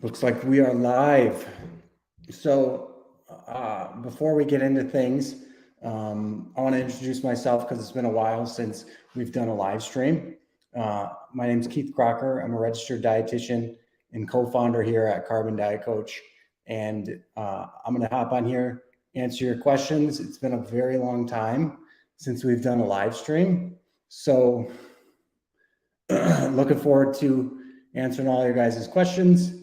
Looks like we are live. So before we get into things, I want to introduce myself because it's been a while since we've done a live stream. My name is Keith Kraker. I'm a registered dietitian and co-founder here at Carbon Diet Coach. And I'm going to hop on here, answer your questions. It's been a very long time since we've done a live stream. So looking forward to answering all your guys' questions.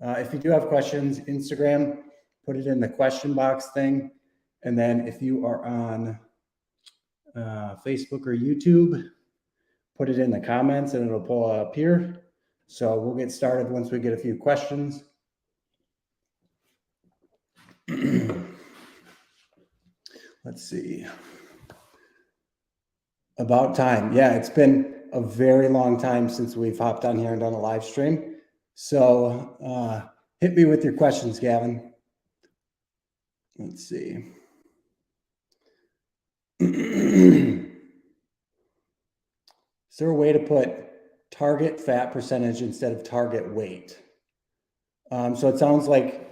If you do have questions, Instagram, put it in the question box thing. And then if you are on Facebook or YouTube, put it in the comments and it'll pull up here. So we'll get started once we get a few questions. Let's see. About time. Yeah, it's been a very long time since we've hopped on here and done a live stream. So hit me with your questions, Gavin. Let's see. Is there a way to put target fat percentage instead of target weight? So it sounds like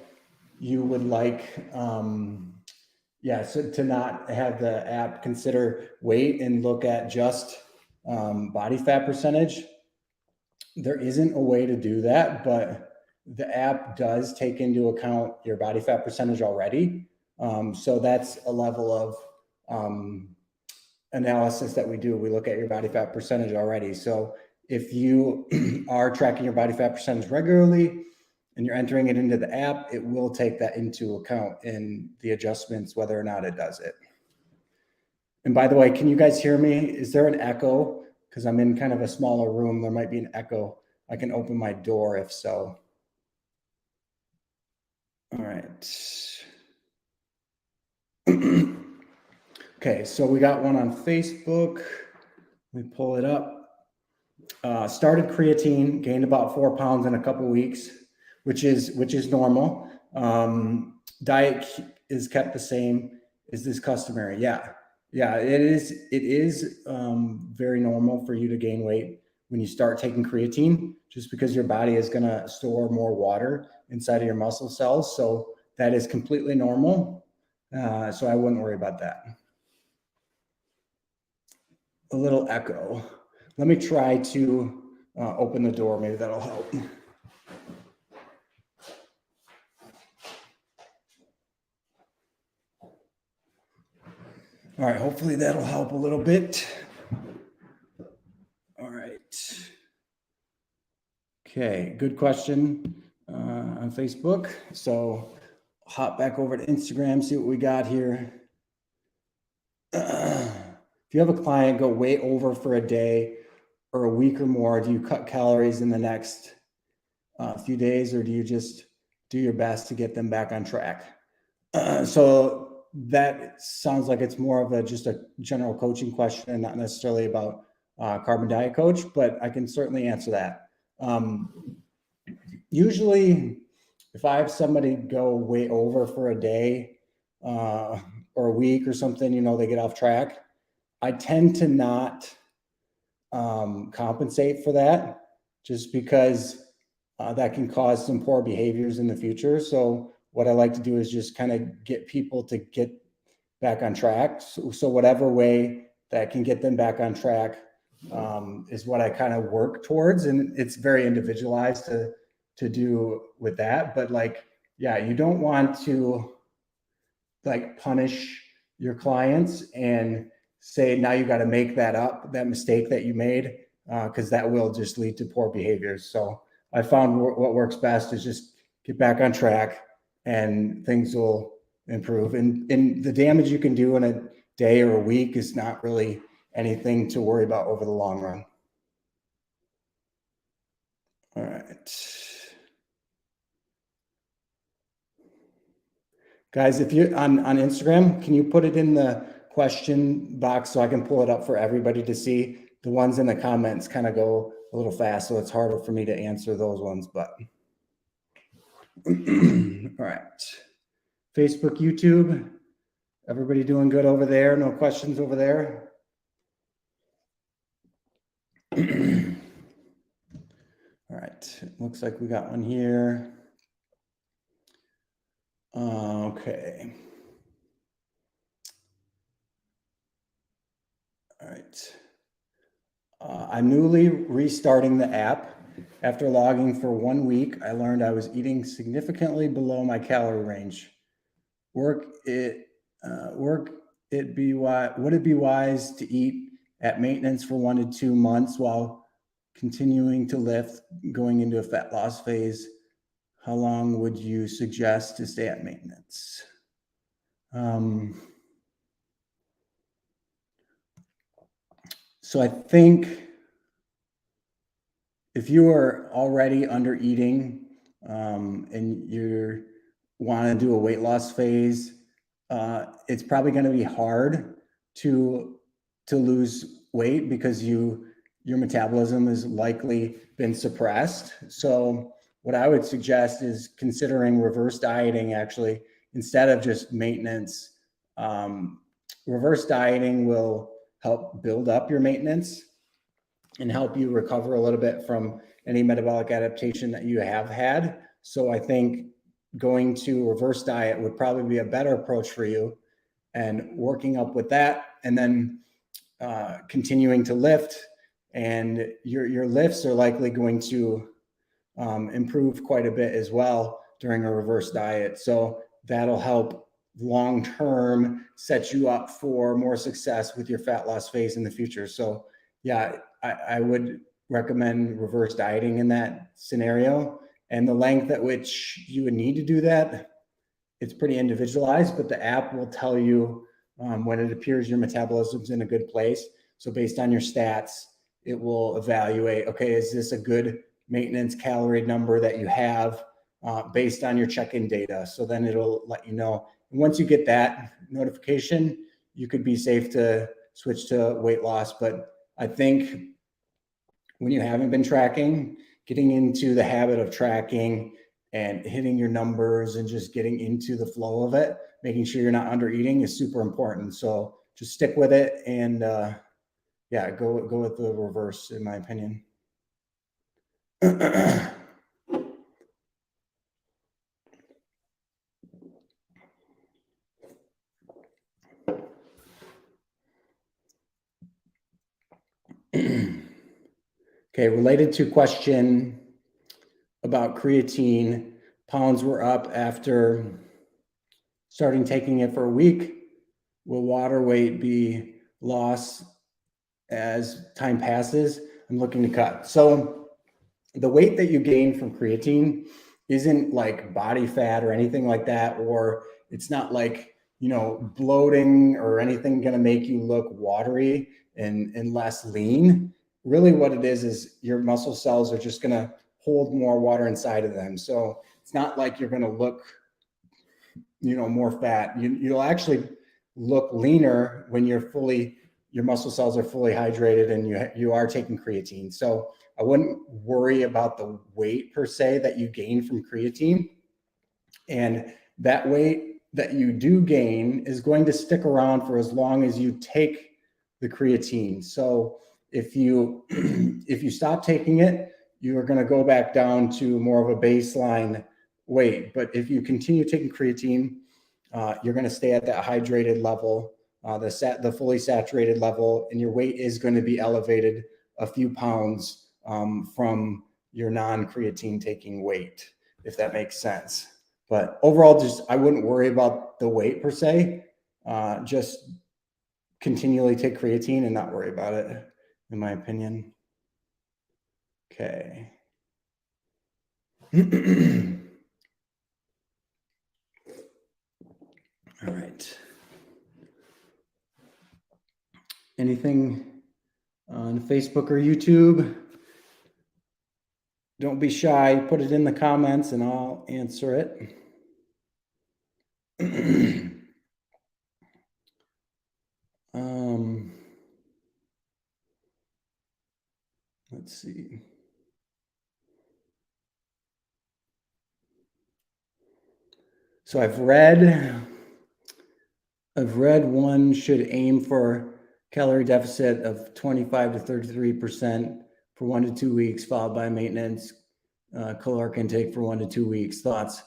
you would like, so to not have the app consider weight and look at just body fat percentage. There isn't a way to do that, but the app does take into account your body fat percentage already. So that's a level of analysis that we do. We look at your body fat percentage already. So if you are tracking your body fat percentage regularly and you're entering it into the app, it will take that into account in the adjustments, whether or not it does it. And by the way, can you guys hear me? Is there an echo? Because I'm in kind of a smaller room. There might be an echo. I can open my door if so. All right. Okay, so we got one on Facebook. Let me pull it up. Started creatine, gained about 4 pounds in a couple weeks, which is normal. Diet is kept the same. Is this customary? Yeah, it is very normal for you to gain weight when you start taking creatine, just because your body is going to store more water inside of your muscle cells. So that is completely normal. So I wouldn't worry about that. A little echo. Let me try to open the door. Maybe that'll help. All right, hopefully that'll help a little bit. All right. Okay, good question on Facebook. So hop back over to Instagram, see what we got here. If you have a client go way over for a day or a week or more, do you cut calories in the next few days, or do you just do your best to get them back on track? So that sounds like it's more of just a general coaching question and not necessarily about Carbon Diet Coach, but I can certainly answer that. Usually, if I have somebody go way over for a day or a week or something, they get off track, I tend to not compensate for that, just because that can cause some poor behaviors in the future. So what I like to do is just kind of get people to get back on track. So whatever way that can get them back on track is what I kind of work towards. And it's very individualized to do with that. But you don't want to punish your clients and say, now you got to make that up, that mistake that you made, because that will just lead to poor behaviors. So I found what works best is just get back on track and things will improve. And the damage you can do in a day or a week is not really anything to worry about over the long run. All right. Guys, if you're on Instagram, can you put it in the question box so I can pull it up for everybody to see? The ones in the comments kind of go a little fast, so it's harder for me to answer those ones, but all right. Facebook, YouTube, everybody doing good over there? No questions over there? All right, it looks like we got one here. Okay. All right. I'm newly restarting the app. After logging for 1 week, I learned I was eating significantly below my calorie range. Would it be wise to eat at maintenance for 1 to 2 months while continuing to lift, going into a fat loss phase? How long would you suggest to stay at maintenance? So I think if you are already under eating and you want to do a weight loss phase, it's probably going to be hard to lose weight because your metabolism has likely been suppressed. So what I would suggest is considering reverse dieting. Actually, instead of just maintenance, reverse dieting will help build up your maintenance and help you recover a little bit from any metabolic adaptation that you have had. So I think going to reverse diet would probably be a better approach for you, and working up with that, and then continuing to lift, and your lifts are likely going to improve quite a bit as well during a reverse diet. So that'll help long term set you up for more success with your fat loss phase in the future. So yeah, I would recommend reverse dieting in that scenario. And the length at which you would need to do that, it's pretty individualized, but the app will tell you when it appears your metabolism's in a good place. So based on your stats, it will evaluate, okay, is this a good maintenance calorie number that you have based on your check-in data? So then it'll let you know. And once you get that notification, you could be safe to switch to weight loss. But I think when you haven't been tracking, getting into the habit of tracking and hitting your numbers and just getting into the flow of it, making sure you're not under eating is super important. So just stick with it, and yeah, go with the reverse, in my opinion. Okay, related to question about creatine, pounds were up after starting taking it for a week. Will water weight be lost as time passes? I'm looking to cut. So the weight that you gain from creatine isn't like body fat or anything like that, or it's not like, bloating or anything going to make you look watery and less lean. Really what it is your muscle cells are just going to hold more water inside of them. So it's not like you're going to look, more fat. You'll actually look leaner when your muscle cells are fully hydrated and you are taking creatine. So I wouldn't worry about the weight per se that you gain from creatine. And that weight that you do gain is going to stick around for as long as you take the creatine. So if you stop taking it, you are going to go back down to more of a baseline weight. But if you continue taking creatine, you're going to stay at that hydrated level, the fully saturated level, and your weight is going to be elevated a few pounds from your non-creatine taking weight, if that makes sense. But overall, I wouldn't worry about the weight per se. Just continually take creatine and not worry about it, in my opinion. Okay. All right. Anything on Facebook or YouTube? Don't be shy. Put it in the comments and I'll answer it. Let's see. So I've read one should aim for calorie deficit of 25 to 33% for 1 to 2 weeks, followed by maintenance caloric intake for 1 to 2 weeks. Thoughts?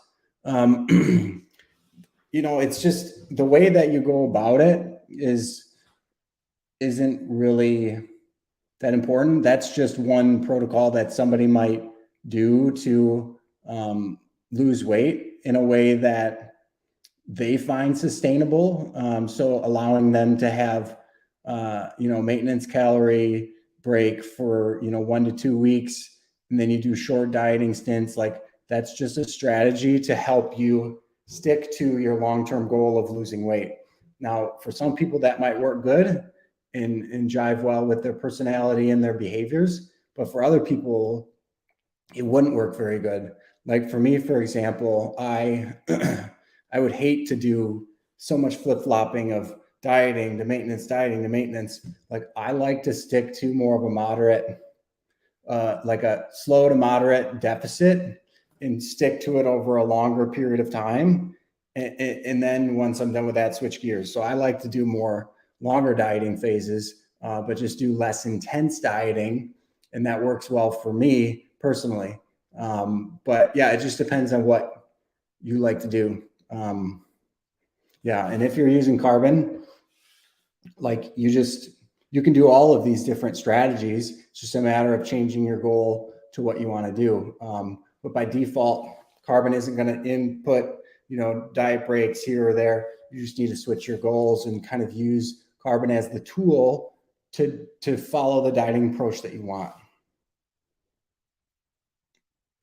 it's just the way that you go about it isn't really that important. That's just one protocol that somebody might do to lose weight in a way that they find sustainable. So allowing them to have, maintenance calorie break for, 1 to 2 weeks, and then you do short dieting stints. Like that's just a strategy to help you stick to your long-term goal of losing weight. Now, for some people that might work good and jive well with their personality and their behaviors, but for other people, it wouldn't work very good. Like for me, for example, I I would hate to do so much flip-flopping of dieting to maintenance, dieting to maintenance. Like I like to stick to more of a moderate, like a slow to moderate deficit and stick to it over a longer period of time. And then once I'm done with that, switch gears. So I like to do more longer dieting phases, but just do less intense dieting. And that works well for me personally. But yeah, it just depends on what you like to do. Yeah. And if you're using carbon, like you can do all of these different strategies. It's just a matter of changing your goal to what you want to do. But by default, carbon isn't going to input, diet breaks here or there. You just need to switch your goals and kind of use carbon as the tool to follow the dieting approach that you want.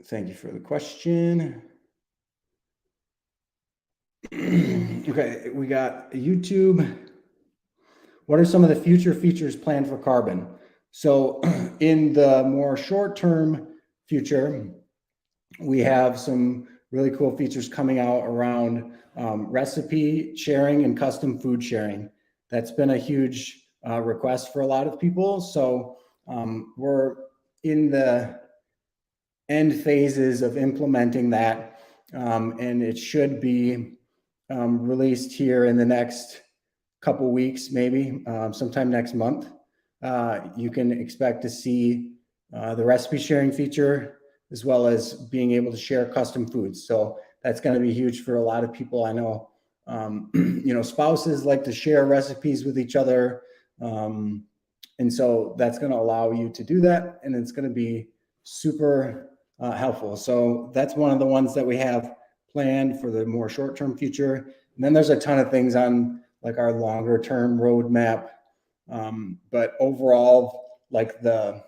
Thank you for the question. Okay, we got YouTube. What are some of the future features planned for carbon? So in the more short-term future, we have some really cool features coming out around recipe sharing and custom food sharing. That's been a huge request for a lot of people. So we're in the end phases of implementing that, and it should be released here in the next couple weeks, maybe sometime next month. You can expect to see the recipe sharing feature, as well as being able to share custom foods. So that's going to be huge for a lot of people. I know, spouses like to share recipes with each other. And so that's going to allow you to do that. And it's going to be super helpful. So that's one of the ones that we have planned for the more short-term future. And then there's a ton of things on like our longer term roadmap. But overall, like the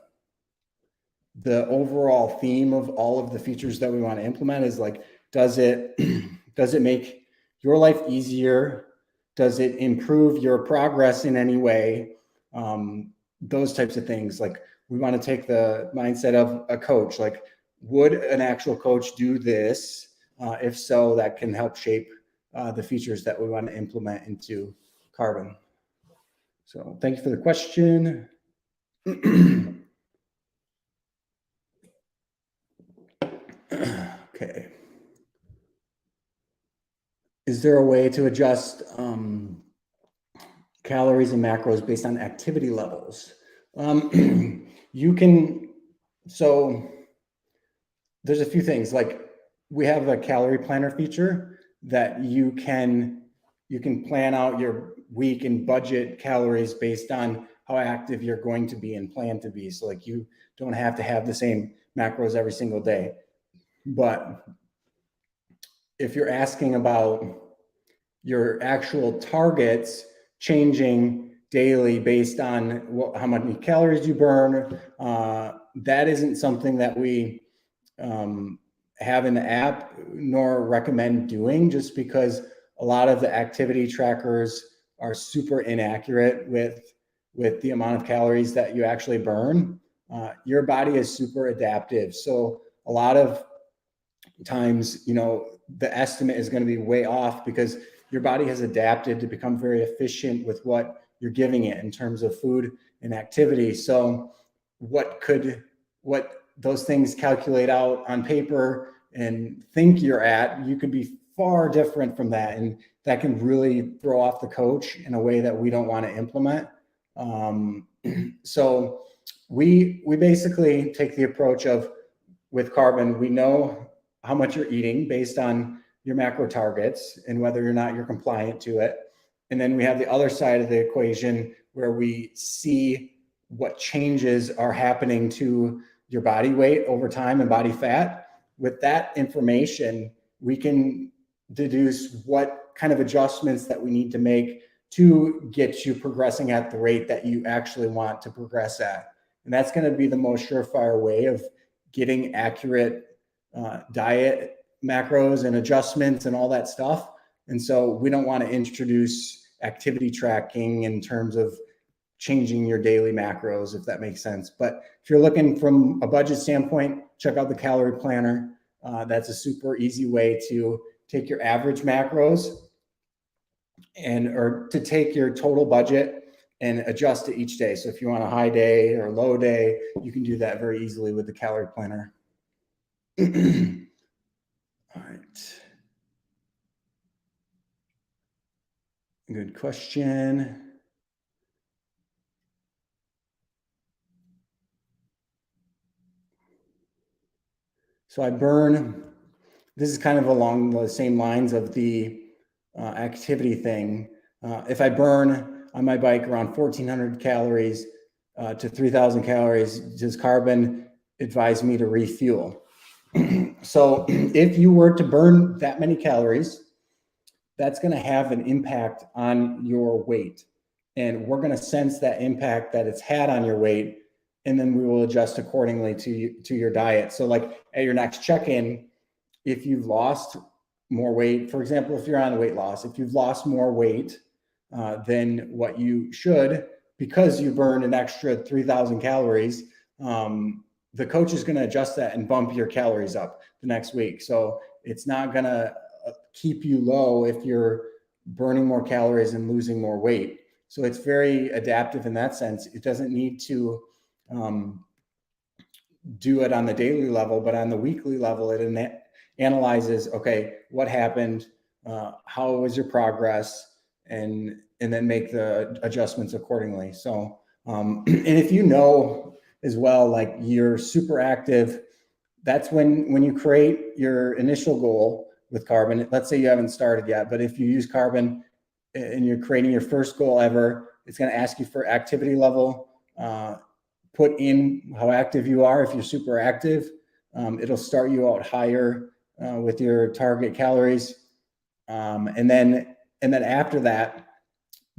overall theme of all of the features that we want to implement is like, does it make your life easier? Does it improve your progress in any way? Those types of things. Like we want to take the mindset of a coach, like would an actual coach do this? If so, that can help shape the features that we want to implement into carbon. So thank you for the question. Okay. Is there a way to adjust calories and macros based on activity levels? You can, so there's a few things. Like we have a calorie planner feature that you can plan out your week and budget calories based on how active you're going to be and plan to be. So like you don't have to have the same macros every single day. But if you're asking about your actual targets changing daily based on how many calories you burn, that isn't something that we have in the app nor recommend doing, just because a lot of the activity trackers are super inaccurate with the amount of calories that you actually burn. Your body is super adaptive. So a lot of times, the estimate is going to be way off because your body has adapted to become very efficient with what you're giving it in terms of food and activity. So what those things calculate out on paper and think you're at, you could be far different from that. And that can really throw off the coach in a way that we don't want to implement. So we basically take the approach of, with carbon, we know how much you're eating based on your macro targets and whether or not you're compliant to it. And then we have the other side of the equation where we see what changes are happening to your body weight over time and body fat. With that information, we can deduce what kind of adjustments that we need to make to get you progressing at the rate that you actually want to progress at. And that's going to be the most surefire way of getting accurate diet macros and adjustments and all that stuff. And so we don't want to introduce activity tracking in terms of changing your daily macros, if that makes sense. But if you're looking from a budget standpoint, check out the calorie planner. That's a super easy way to take your average macros or to take your total budget and adjust it each day. So if you want a high day or low day, you can do that very easily with the calorie planner. All right. Good question. So I burn, this is kind of along the same lines of the activity thing. If I burn on my bike around 1,400 calories to 3,000 calories, does Carbon advise me to refuel? So if you were to burn that many calories, that's going to have an impact on your weight. And we're going to sense that impact that it's had on your weight, and then we will adjust accordingly to your diet. So like at your next check-in, if you've lost more weight, for example, if you're on weight loss, if you've lost more weight than what you should, because you burned an extra 3,000 calories, the coach is going to adjust that and bump your calories up the next week. So it's not going to keep you low if you're burning more calories and losing more weight. So it's very adaptive in that sense. It doesn't need to do it on the daily level, but on the weekly level, it analyzes, okay, what happened, how was your progress, and then make the adjustments accordingly. So, and if you know as well, like you're super active, that's when you create your initial goal with Carbon. Let's say you haven't started yet, but if you use Carbon and you're creating your first goal ever, it's going to ask you for activity level, put in how active you are. If you're super active, it'll start you out higher with your target calories. And then after that,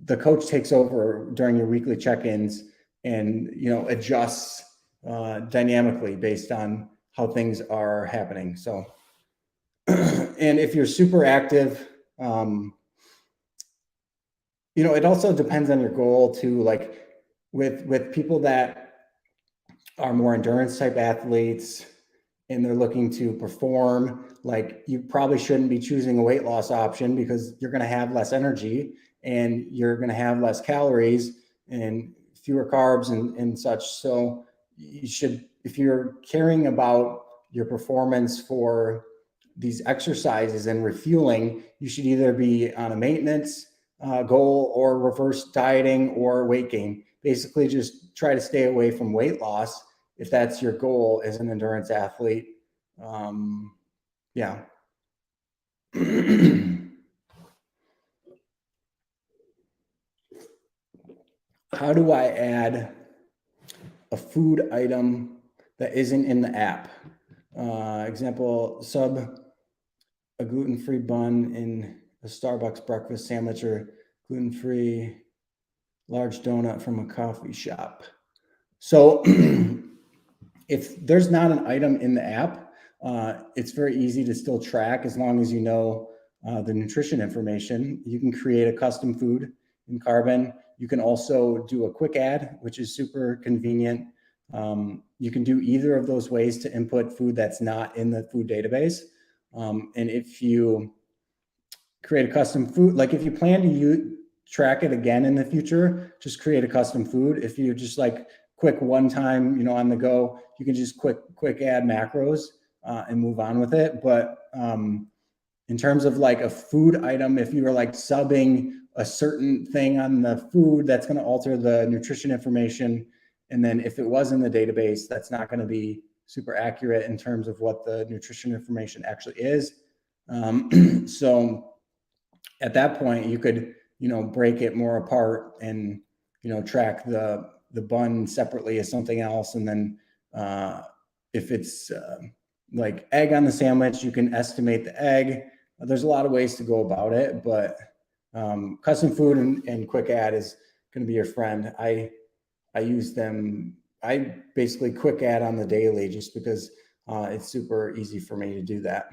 the coach takes over during your weekly check-ins and, adjusts dynamically based on how things are happening. So, and if you're super active, it also depends on your goal too. Like with people that are more endurance type athletes and they're looking to perform, like you probably shouldn't be choosing a weight loss option because you're going to have less energy and you're going to have less calories and fewer carbs and such. So you should, if you're caring about your performance for these exercises and refueling, you should either be on a maintenance goal or reverse dieting or weight gain. Basically just try to stay away from weight loss if that's your goal as an endurance athlete. Yeah. How do I add a food item that isn't in the app? Example, sub a gluten-free bun in a Starbucks breakfast sandwich or gluten-free large donut from a coffee shop. So if there's not an item in the app, it's very easy to still track as long as you know the nutrition information. You can create a custom food in Carbon. You can also do a quick add, which is super convenient. You can do either of those ways to input food that's not in the food database. And if you create a custom food, like if you plan to track it again in the future, just create a custom food. If you just like quick one time, on the go, you can just quick add macros and move on with it. But in terms of like a food item, if you are like subbing a certain thing on the food, that's going to alter the nutrition information. And then if it was in the database, that's not going to be super accurate in terms of what the nutrition information actually is. So at that point, you could, break it more apart and, track the bun separately as something else. And then if it's like egg on the sandwich, you can estimate the egg. There's a lot of ways to go about it, but custom food and quick add is going to be your friend. I use them. I basically quick add on the daily just because it's super easy for me to do that.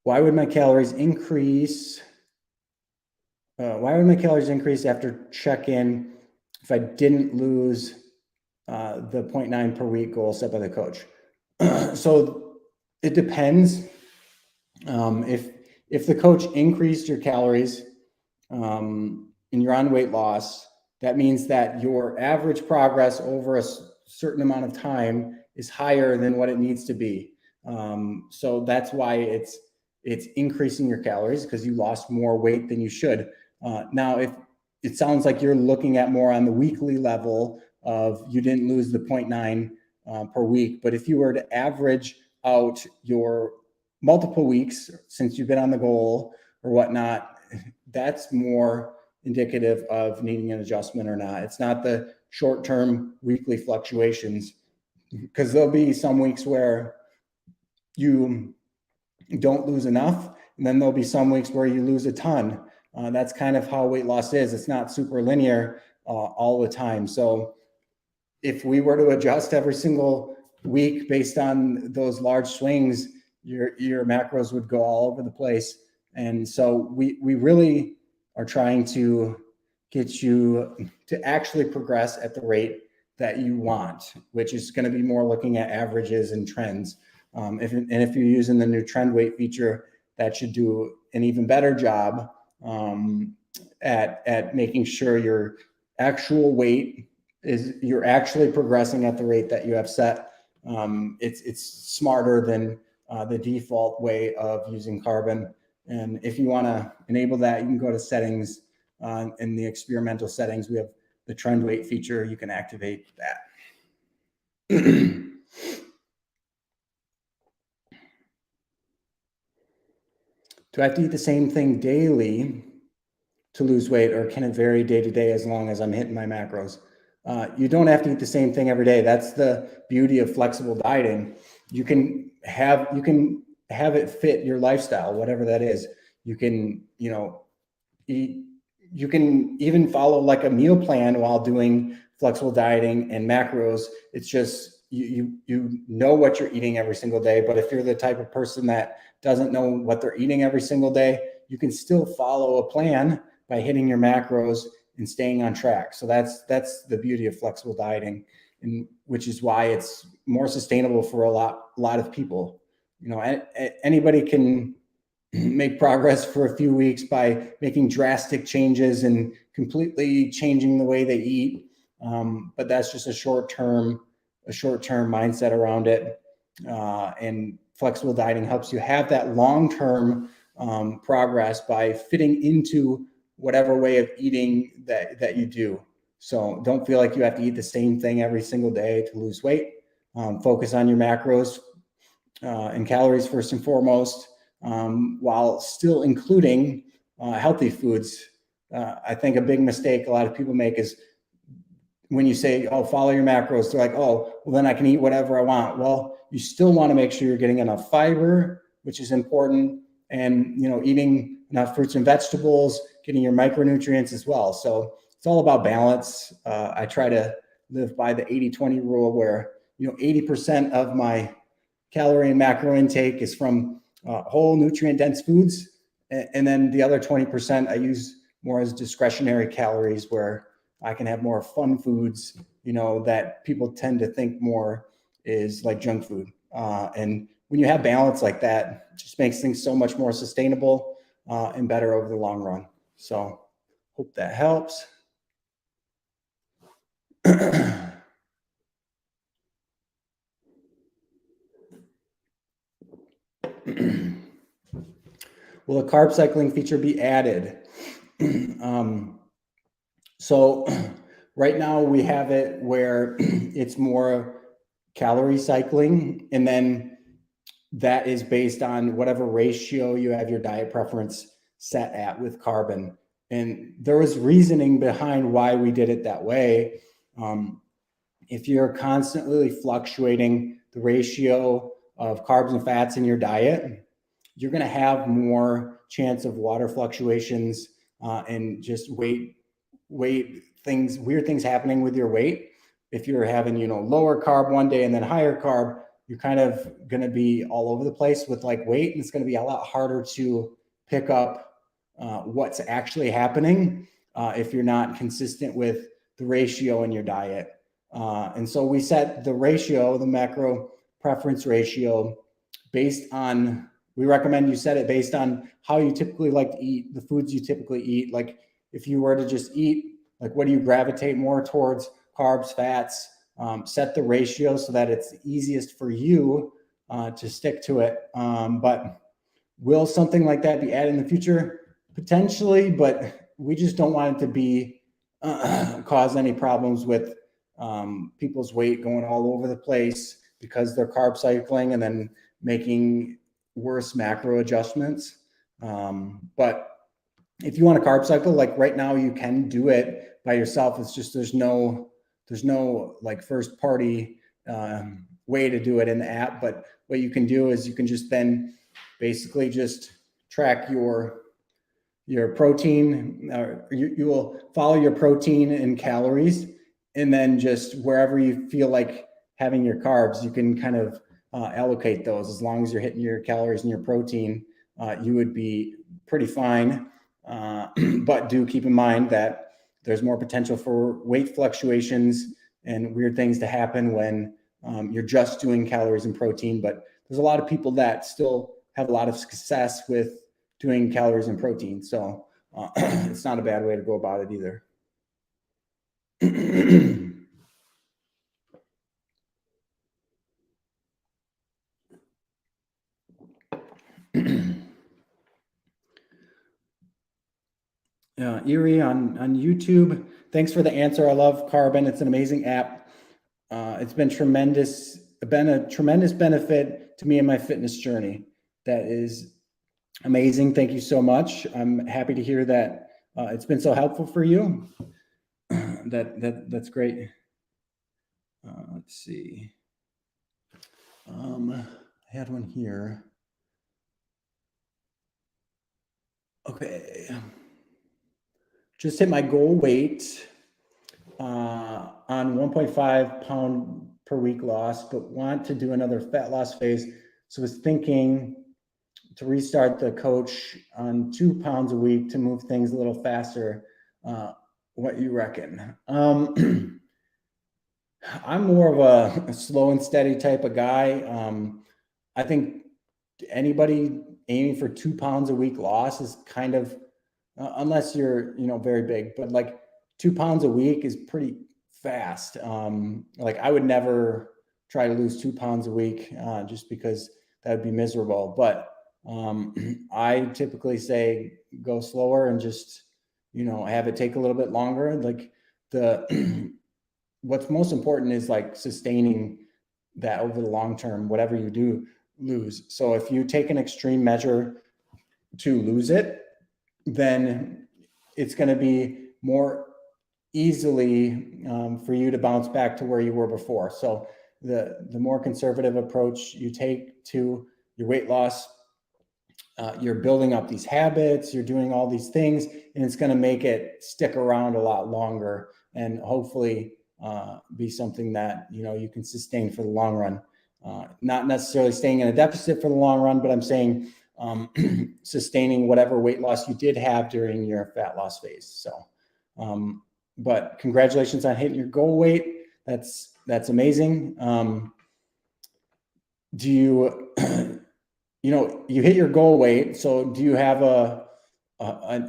Why would my calories increase? Why would my calories increase after check-in if I didn't lose the 0.9 per week goal set by the coach? So it depends. If the coach increased your calories and you're on weight loss, that means that your average progress over a certain amount of time is higher than what it needs to be. So that's why it's increasing your calories, because you lost more weight than you should. Now, if it sounds like you're looking at more on the weekly level of you didn't lose the 0.9 per week, but if you were to average out your multiple weeks since you've been on the goal or whatnot, that's more indicative of needing an adjustment or not. It's not the short-term weekly fluctuations, because there'll be some weeks where you don't lose enough, and then there'll be some weeks where you lose a ton. That's kind of how weight loss is. It's not super linear all the time. So if we were to adjust every single week based on those large swings, your macros would go all over the place. And so we really are trying to get you to actually progress at the rate that you want, which is going to be more looking at averages and trends. If you're using the new trend weight feature, that should do an even better job at making sure your actual weight is you're actually progressing at the rate that you have set. It's smarter than the default way of using carbon. And if you want to enable that, you can go to settings. In the experimental settings, we have the trend weight feature. You can activate that. Do I have to eat the same thing daily to lose weight, or can it vary day to day as long as I'm hitting my macros? You don't have to eat the same thing every day. That's the beauty of flexible dieting. You can have it fit your lifestyle, whatever that is. You can, eat. You can even follow like a meal plan while doing flexible dieting and macros. It's just you know what you're eating every single day. But if you're the type of person that doesn't know what they're eating every single day, you can still follow a plan by hitting your macros and staying on track. So that's the beauty of flexible dieting, and which is why it's more sustainable for a lot of people. Anybody can make progress for a few weeks by making drastic changes and completely changing the way they eat. But that's just a short-term mindset around it. And flexible dieting helps you have that long-term progress by fitting into whatever way of eating that you do. So don't feel like you have to eat the same thing every single day to lose weight. Focus on your macros and calories first and foremost, while still including healthy foods. I think a big mistake a lot of people make is when you say, oh, follow your macros, they're like, oh, well, then I can eat whatever I want. Well, you still want to make sure you're getting enough fiber, which is important, and eating enough fruits and vegetables, getting your micronutrients as well. So it's all about balance. I try to live by the 80-20 rule, where 80% of my calorie and macro intake is from whole nutrient dense foods. And then the other 20% I use more as discretionary calories, where I can have more fun foods, that people tend to think more is like junk food. And when you have balance like that, it just makes things so much more sustainable and better over the long run. So hope that helps. Will a carb cycling feature be added? So right now we have it where it's more calorie cycling, and then that is based on whatever ratio you have your diet preference set at with carbon. And there was reasoning behind why we did it that way. If you're constantly fluctuating the ratio of carbs and fats in your diet, you're going to have more chance of water fluctuations and just weight things, weird things happening with your weight. If you're having, lower carb one day and then higher carb, you're kind of going to be all over the place with like weight, and it's going to be a lot harder to pick up what's actually happening if you're not consistent with the ratio in your diet. And so we set the ratio, the macro preference ratio, based on, we recommend you set it based on how you typically like to eat, the foods you typically eat. Like if you were to just eat, like what do you gravitate more towards? Carbs, fats. Set the ratio so that it's easiest for you to stick to it. But will something like that be added in the future? Potentially, but we just don't want it to be cause any problems with people's weight going all over the place because they're carb cycling and then making worse macro adjustments. But if you want a carb cycle, like right now, you can do it by yourself. It's just there's no like first party way to do it in the app. But what you can do is you can just then basically just track your protein. You will follow your protein and calories, and then just wherever you feel like having your carbs, you can kind of allocate those. As long as you're hitting your calories and your protein, you would be pretty fine. But do keep in mind that there's more potential for weight fluctuations and weird things to happen when you're just doing calories and protein. But there's a lot of people that still have a lot of success with doing calories and protein. So it's not a bad way to go about it either. Erie on YouTube. Thanks for the answer. I love Carbon. It's an amazing app. It's been a tremendous benefit to me in my fitness journey. That is amazing. Thank you so much. I'm happy to hear that it's been so helpful for you. That's great. Let's see. I had one here. Okay. Just hit my goal weight on 1.5 pound per week loss, but want to do another fat loss phase. So I was thinking to restart the coach on 2 pounds a week to move things a little faster. What you reckon? I'm more of a slow and steady type of guy. I think anybody aiming for 2 pounds a week loss is kind of, unless you're, very big, but like 2 pounds a week is pretty fast. Like I would never try to lose 2 pounds a week just because that would be miserable. But I typically say go slower and just, have it take a little bit longer. Like what's most important is like sustaining that over the long term, whatever you do lose. So if you take an extreme measure to lose it, then it's going to be more easily for you to bounce back to where you were before. So the more conservative approach you take to your weight loss, you're building up these habits, you're doing all these things, and it's going to make it stick around a lot longer and hopefully be something that, you can sustain for the long run. Not necessarily staying in a deficit for the long run, but I'm saying sustaining whatever weight loss you did have during your fat loss phase. So, but congratulations on hitting your goal weight. That's amazing. Do you, you hit your goal weight. So do you have a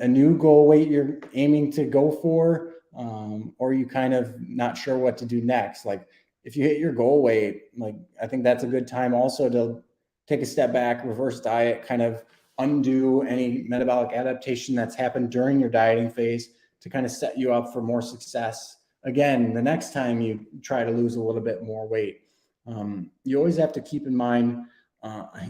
new goal weight you're aiming to go for? Or are you kind of not sure what to do next? Like if you hit your goal weight, like I think that's a good time also to take a step back, reverse diet, kind of undo any metabolic adaptation that's happened during your dieting phase to kind of set you up for more success. Again, the next time you try to lose a little bit more weight. You always have to keep in mind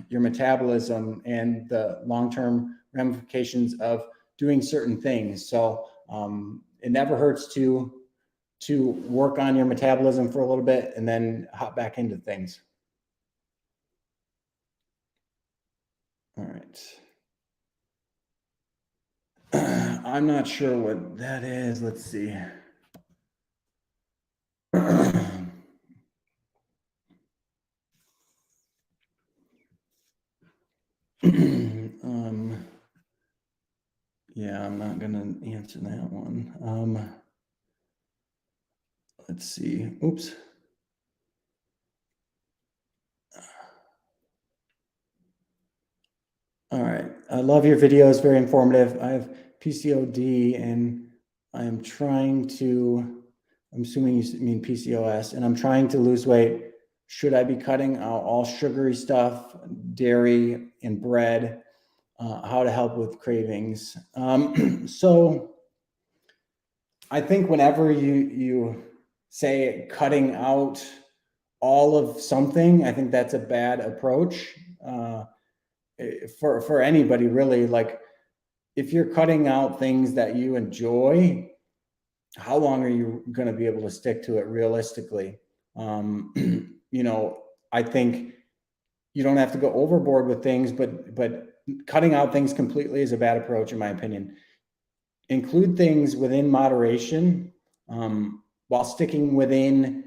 your metabolism and the long-term ramifications of doing certain things. So it never hurts to work on your metabolism for a little bit and then hop back into things. All right. I'm not sure what that is. Let's see. Yeah, I'm not gonna answer that one. Let's see. Oops. All right. I love your videos. Very informative. I have PCOD and I'm trying to, I'm assuming you mean PCOS, and I'm trying to lose weight. Should I be cutting out all sugary stuff, dairy and bread? How to help with cravings? So I think whenever you say cutting out all of something, I think that's a bad approach for anybody really. Like if you're cutting out things that you enjoy, how long are you going to be able to stick to it realistically? You know, I think you don't have to go overboard with things, but cutting out things completely is a bad approach in my opinion. Include things within moderation, while sticking within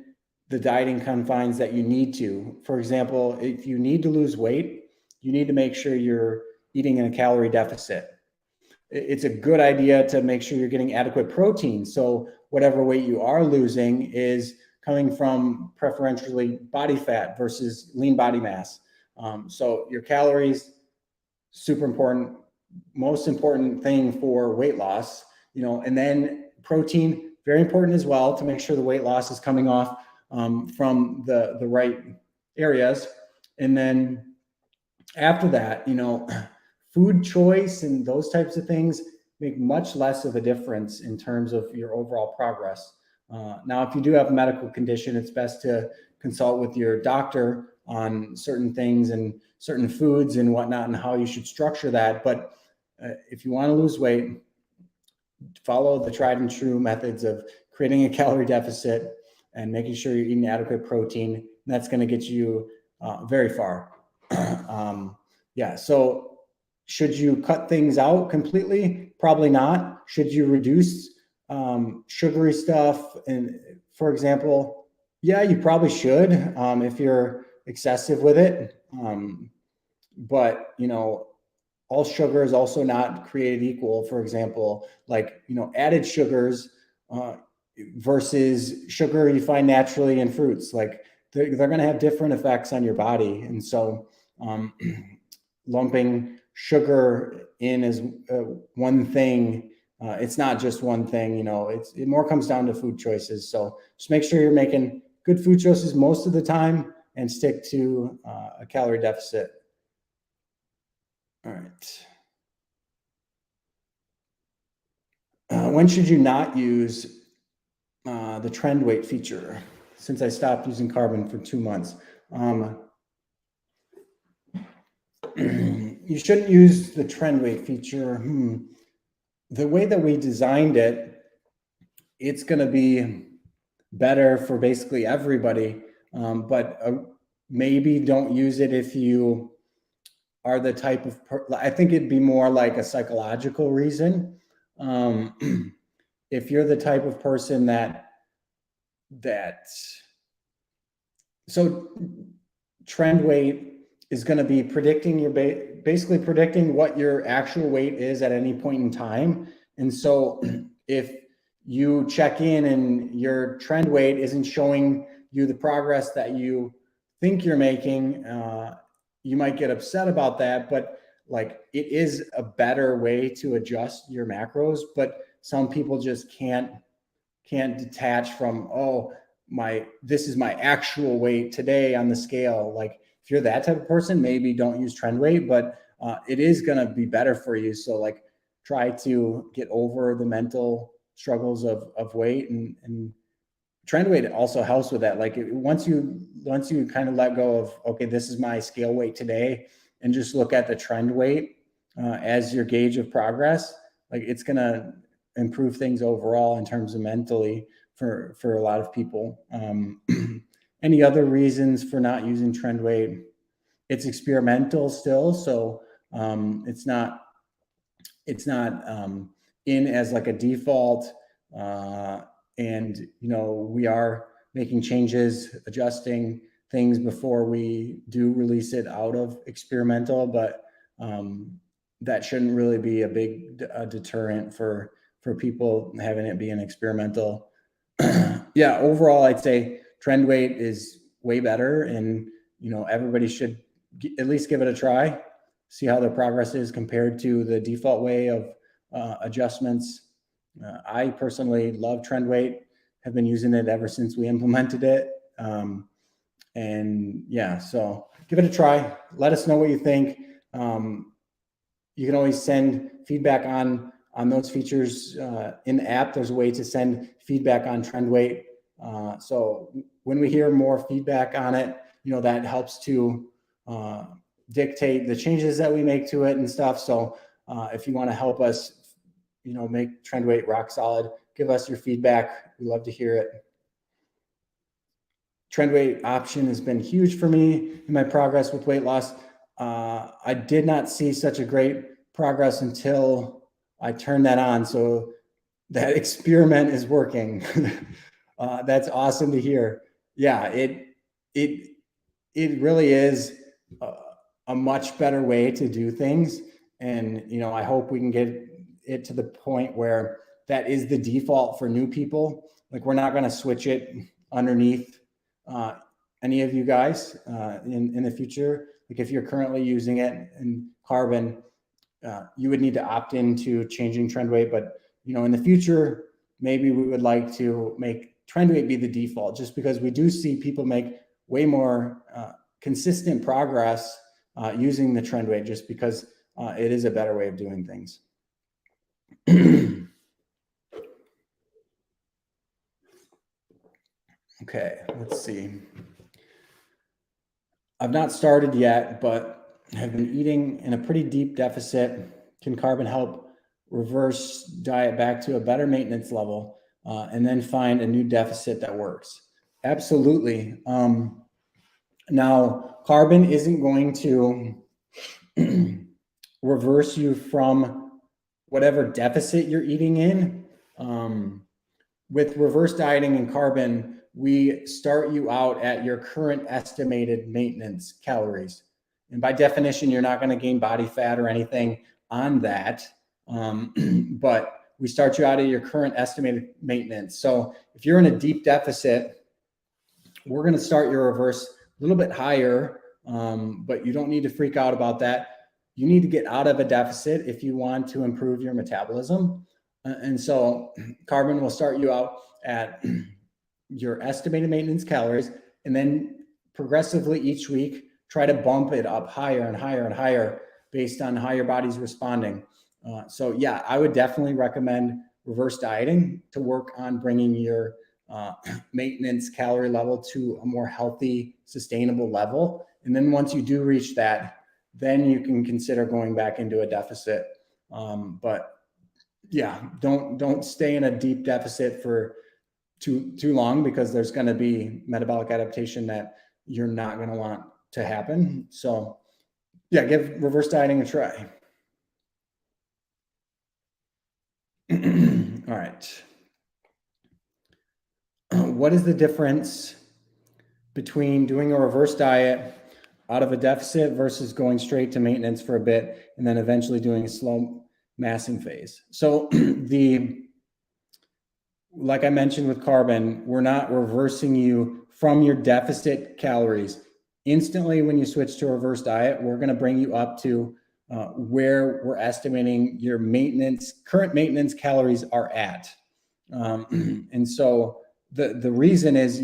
the dieting confines that you need to. For example, if you need to lose weight, you need to make sure you're eating in a calorie deficit. It's a good idea to make sure you're getting adequate protein. So whatever weight you are losing is coming from preferentially body fat versus lean body mass. So your calories, super important, most important thing for weight loss, you know, and then protein, very important as well to make sure the weight loss is coming off from the right areas. And then after that, you know, food choice and those types of things make much less of a difference in terms of your overall progress. Now, if you do have a medical condition, it's best to consult with your doctor on certain things and certain foods and whatnot and how you should structure that. But if you want to lose weight, follow the tried and true methods of creating a calorie deficit and making sure you're eating adequate protein. That's going to get you very far. Yeah. So should you cut things out completely? Probably not. Should you reduce sugary stuff? And for example, yeah, you probably should if you're excessive with it. But you know, all sugar is also not created equal. For example, like, you know, added sugars versus sugar you find naturally in fruits, like they're going to have different effects on your body. And so lumping sugar in as one thing, it's not just one thing, you know, it more comes down to food choices. So just make sure you're making good food choices most of the time and stick to a calorie deficit. All right. When should you not use the trend weight feature? Since I stopped using carbon for 2 months. You shouldn't use the trend weight feature. The way that we designed it, it's going to be better for basically everybody, but maybe don't use it if you are the type of I think it'd be more like a psychological reason. If you're the type of person that so trend weight is going to be predicting your basically predicting what your actual weight is at any point in time. And so if you check in and your trend weight isn't showing you the progress that you think you're making, you might get upset about that. But like, it is a better way to adjust your macros, but some people just can't detach from, oh, this is my actual weight today on the scale. Like if you're that type of person, maybe don't use trend weight, but it is going to be better for you. So like try to get over the mental struggles of weight and trend weight also helps with that. Like once you kind of let go of, okay, this is my scale weight today, and just look at the trend weight as your gauge of progress, like it's going to improve things overall in terms of mentally for a lot of people. Any other reasons for not using trend weight? It's experimental still, so it's not in as like a default, and we are making changes, adjusting things before we do release it out of experimental, but that shouldn't really be a big deterrent for people having it be an experimental. Yeah, overall, I'd say trend weight is way better, and everybody should at least give it a try, see how their progress is compared to the default way of adjustments. I personally love trend weight, have been using it ever since we implemented it. And yeah, so give it a try. Let us know what you think. You can always send feedback on those features in the app. There's a way to send feedback on trend weight. So when we hear more feedback on it, that helps to dictate the changes that we make to it and stuff. So if you want to help us, make trend weight rock solid, give us your feedback. We love to hear it. Trend weight option has been huge for me in my progress with weight loss. I did not see such a great progress until I turned that on. So that experiment is working. That's awesome to hear. Yeah, it really is a much better way to do things. And, I hope we can get it to the point where that is the default for new people. Like, we're not going to switch it underneath any of you guys in the future. Like, if you're currently using it in Carbon, you would need to opt into changing trend weight. But, in the future, maybe we would like to make trend weight be the default, just because we do see people make way more consistent progress using the trend weight, just because it is a better way of doing things. Okay, let's see. I've not started yet, but have been eating in a pretty deep deficit. Can Carbon help reverse diet back to a better maintenance level and then find a new deficit that works? Absolutely. Now, Carbon isn't going to reverse you from whatever deficit you're eating in. With reverse dieting and Carbon, we start you out at your current estimated maintenance calories. And by definition, you're not going to gain body fat or anything on that. But we start you out at your current estimated maintenance. So if you're in a deep deficit, we're going to start your reverse a little bit higher, but you don't need to freak out about that. You need to get out of a deficit if you want to improve your metabolism. And so Carbon will start you out at your estimated maintenance calories, and then progressively each week, try to bump it up higher and higher and higher based on how your body's responding. So yeah, I would definitely recommend reverse dieting to work on bringing your maintenance calorie level to a more healthy, sustainable level. And then once you do reach that, then you can consider going back into a deficit. But yeah, don't stay in a deep deficit for too long, because there's going to be metabolic adaptation that you're not going to want to happen. So yeah, give reverse dieting a try. All right. What is the difference between doing a reverse diet out of a deficit versus going straight to maintenance for a bit and then eventually doing a slow massing phase? So like I mentioned with Carbon, we're not reversing you from your deficit calories. Instantly, when you switch to a reverse diet, we're going to bring you up to where we're estimating your current maintenance calories are at. And so the reason is,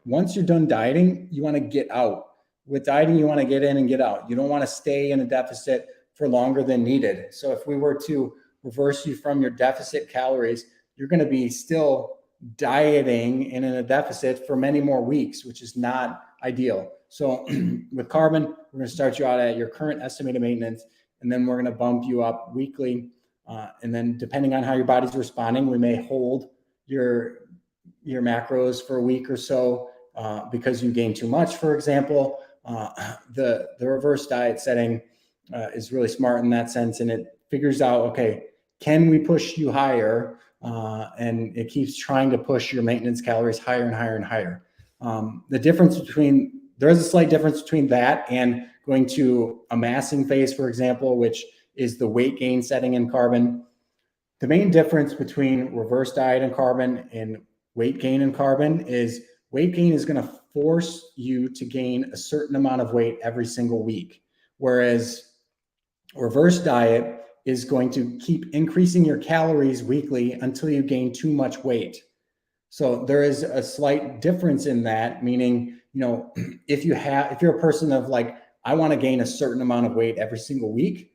once you're done dieting, you want to get out. With dieting, you want to get in and get out. You don't want to stay in a deficit for longer than needed. So if we were to reverse you from your deficit calories, you're going to be still dieting and in a deficit for many more weeks, which is not ideal. So with carbon, we're going to start you out at your current estimated maintenance, and then we're going to bump you up weekly. And then depending on how your body's responding, we may hold your macros for a week or so because you gain too much, for example. The reverse diet setting is really smart in that sense, and it figures out, okay, can we push you higher? And it keeps trying to push your maintenance calories higher and higher and higher. There is a slight difference between that and going to a massing phase, for example, which is the weight gain setting in carbon. The main difference between reverse diet and carbon and weight gain and carbon is weight gain is going to force you to gain a certain amount of weight every single week, whereas reverse diet is going to keep increasing your calories weekly until you gain too much weight. So there is a slight difference in that, meaning, if you're a person of like, I want to gain a certain amount of weight every single week,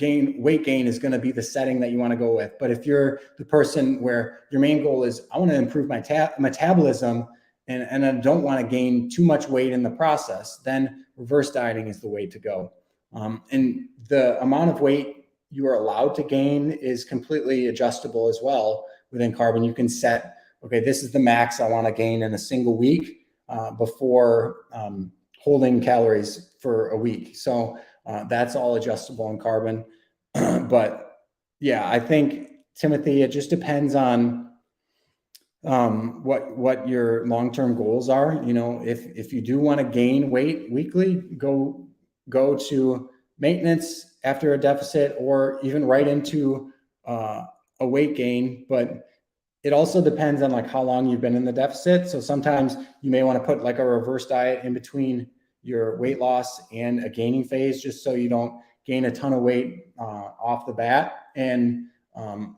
weight gain is going to be the setting that you want to go with. But if you're the person where your main goal is, I want to improve my metabolism and I don't want to gain too much weight in the process, then reverse dieting is the way to go. And the amount of weight you are allowed to gain is completely adjustable as well within carbon. You can set, okay, this is the max I want to gain in a single week before holding calories for a week. So that's all adjustable in carbon. But yeah, I think, Timothy, it just depends on what your long-term goals are. If you do want to gain weight weekly, go to maintenance after a deficit, or even right into a weight gain. But it also depends on like how long you've been in the deficit. So sometimes you may want to put like a reverse diet in between your weight loss and a gaining phase, just so you don't gain a ton of weight off the bat and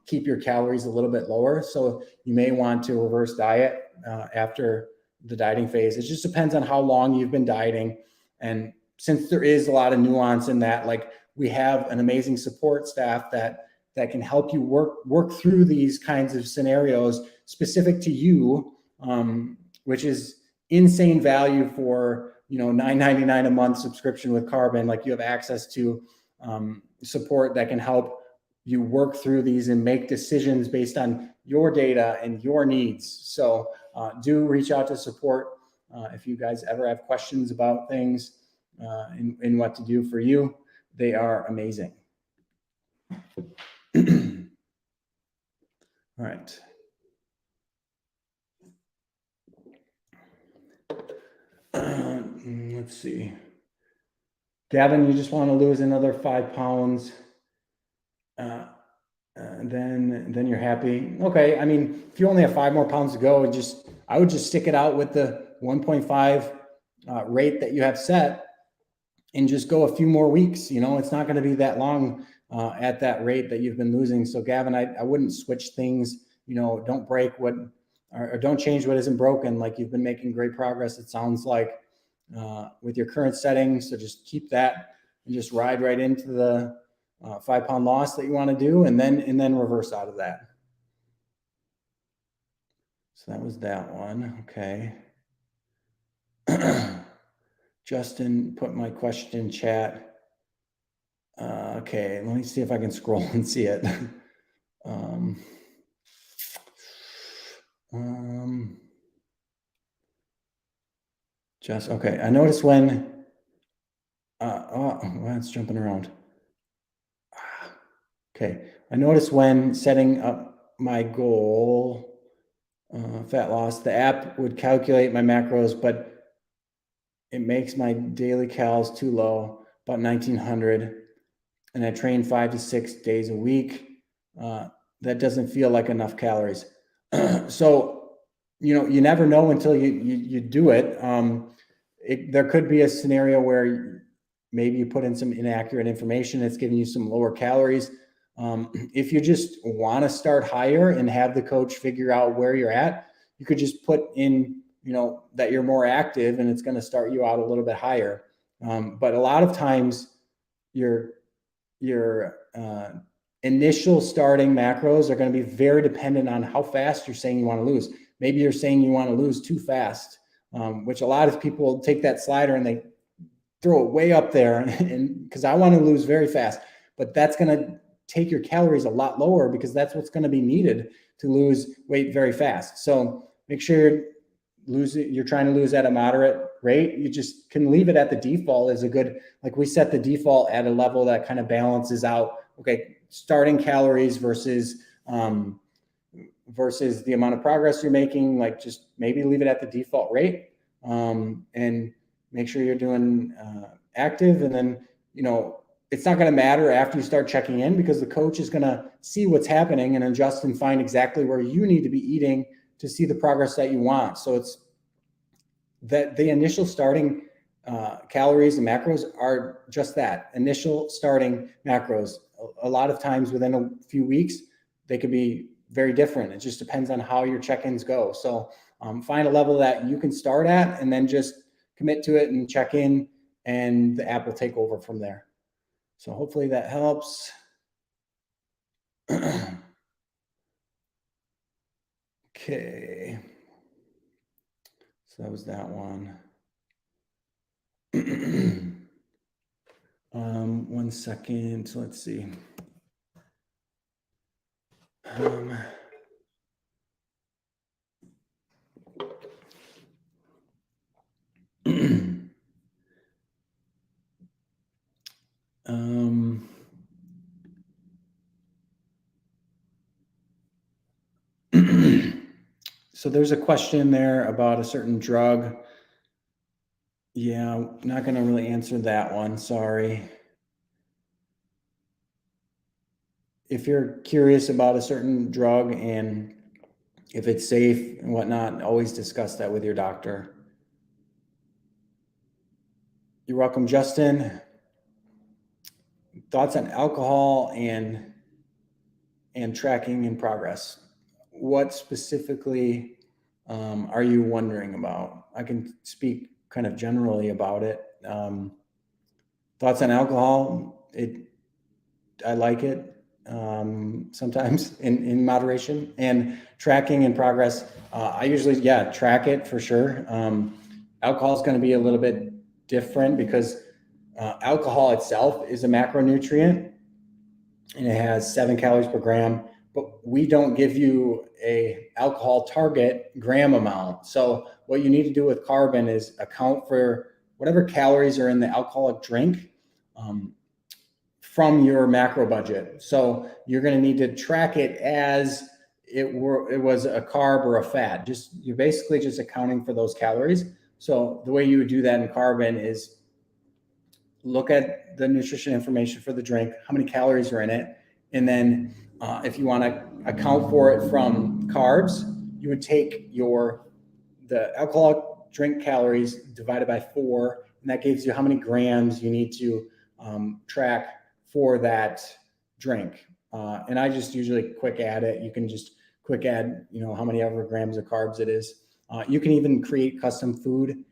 keep your calories a little bit lower. So you may want to reverse diet after the dieting phase. It just depends on how long you've been dieting. And since there is a lot of nuance in that, like, we have an amazing support staff that can help you work through these kinds of scenarios specific to you, which is insane value for $9.99 a month subscription with carbon. Like, you have access to support that can help you work through these and make decisions based on your data and your needs. So do reach out to support if you guys ever have questions about things and what to do for you. They are amazing. All right. Let's see. Gavin, you just want to lose another 5 pounds. Then you're happy. Okay. I mean, if you only have 5 more pounds to go, I would just stick it out with the 1.5 rate that you have set and just go a few more weeks. It's not going to be that long at that rate that you've been losing. So Gavin, I wouldn't switch things. Don't break or don't change what isn't broken. Like, you've been making great progress, it sounds like, with your current settings. So just keep that and just ride right into the 5 pound loss that you want to do, and then reverse out of that. So that was that one. Okay. Justin put my question in chat. Okay, let me see if I can scroll and see it. Okay. I noticed when, well, it's jumping around. Okay. I noticed when setting up my goal, fat loss, the app would calculate my macros, but it makes my daily calories too low, about 1900. And I train 5 to 6 days a week. That doesn't feel like enough calories. So, you never know until you do it. There could be a scenario where maybe you put in some inaccurate information that's giving you some lower calories. If you just want to start higher and have the coach figure out where you're at, you could just put in, that you're more active, and it's going to start you out a little bit higher. But a lot of times your initial starting macros are going to be very dependent on how fast you're saying you want to lose. Maybe you're saying you want to lose too fast, which a lot of people take that slider and they throw it way up there, and because I want to lose very fast, but that's going to take your calories a lot lower because that's what's going to be needed to lose weight very fast. So make sure you're trying to lose at a moderate rate. You just can leave it at the default as a good, like we set the default at a level that kind of balances out, okay, starting calories versus the amount of progress you're making. Like just maybe leave it at the default rate, and make sure you're doing active. And then, it's not going to matter after you start checking in because the coach is going to see what's happening and adjust and find exactly where you need to be eating to see the progress that you want. So it's that the initial starting calories and macros are just that, initial starting macros. A lot of times within a few weeks, they could be very different. It just depends on how your check-ins go. So find a level that you can start at and then just commit to it and check in, and the app will take over from there. So hopefully that helps. Okay. So that was that one. 1 second. Let's see. So there's a question there about a certain drug. Yeah, I'm not going to really answer that one. Sorry. If you're curious about a certain drug and if it's safe and whatnot, always discuss that with your doctor. You're welcome, Justin. Thoughts on alcohol and tracking in progress. What specifically are you wondering about? I can speak kind of generally about it. Thoughts on alcohol? I like it sometimes in moderation, and tracking in progress. I usually, track it for sure. Alcohol is going to be a little bit different because alcohol itself is a macronutrient and it has 7 calories per gram, but we don't give you a alcohol target gram amount. So what you need to do with carbon is account for whatever calories are in the alcoholic drink from your macro budget. So you're going to need to track it as it was a carb or a fat. You're basically just accounting for those calories. So the way you would do that in carbon is look at the nutrition information for the drink, how many calories are in it. And then if you want to account for it from carbs, you would take the alcoholic drink calories divided by 4, and that gives you how many grams you need to track for that drink. And I just usually quick add it. You can just quick add, how many ever grams of carbs it is. You can even create custom food.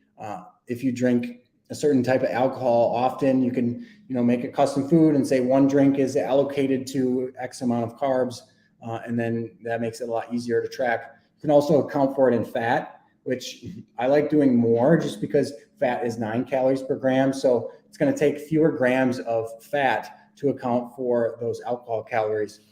If you drink a certain type of alcohol often, you can, make a custom food and say one drink is allocated to X amount of carbs. And then that makes it a lot easier to track. You can also account for it in fat, which I like doing more just because fat is 9 calories per gram. So it's going to take fewer grams of fat to account for those alcohol calories.